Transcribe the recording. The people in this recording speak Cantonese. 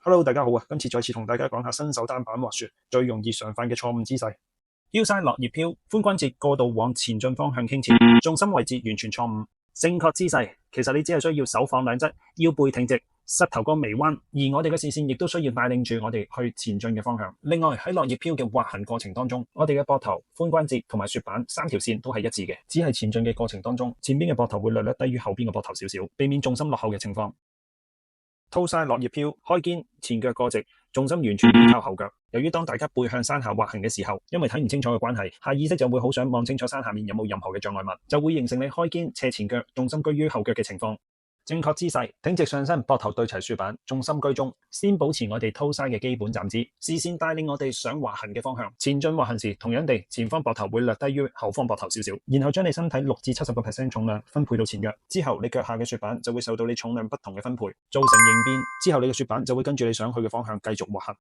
Hello，大家好啊！今次再次同大家講下新手單板滑雪最容易常犯嘅錯誤姿勢。腰晒落葉飄，髖關節過度往前進方向傾斜，重心位置完全錯誤。正確姿勢其實你只係需要手放兩側，腰背挺直，膝頭哥微彎，而我哋嘅視線亦都需要帶領住我哋去前進嘅方向。另外喺落葉飄嘅滑行過程當中，我哋嘅膊頭、髖關節同埋雪板三條線都係一致嘅，只係前進嘅過程當中，前邊嘅膊頭會略略低於後邊嘅膊頭少少，避免重心落後嘅情況。toe side 落葉飄，開肩，前腳過直，重心完全依靠後腳。由於當大家背向山下滑行嘅時候，因為睇唔清楚嘅關係，下意識就會好想望清楚山下面有冇任何嘅障礙物，就會形成你開肩斜前腳，重心居於後腳嘅情況。正確姿勢，挺直上身，膊頭對齊雪板，重心居中，先保持我哋toe side嘅基本站姿，視線帶領我哋想滑行嘅方向。前進滑行時，同樣地，前方膊頭會略低於後方膊頭少少，然後將你身體6至70% 重量分配到前腳，之後你腳下嘅雪板就會受到你重量不同嘅分配，造成應變，之後你嘅雪板就會跟住你想去嘅方向繼續滑行。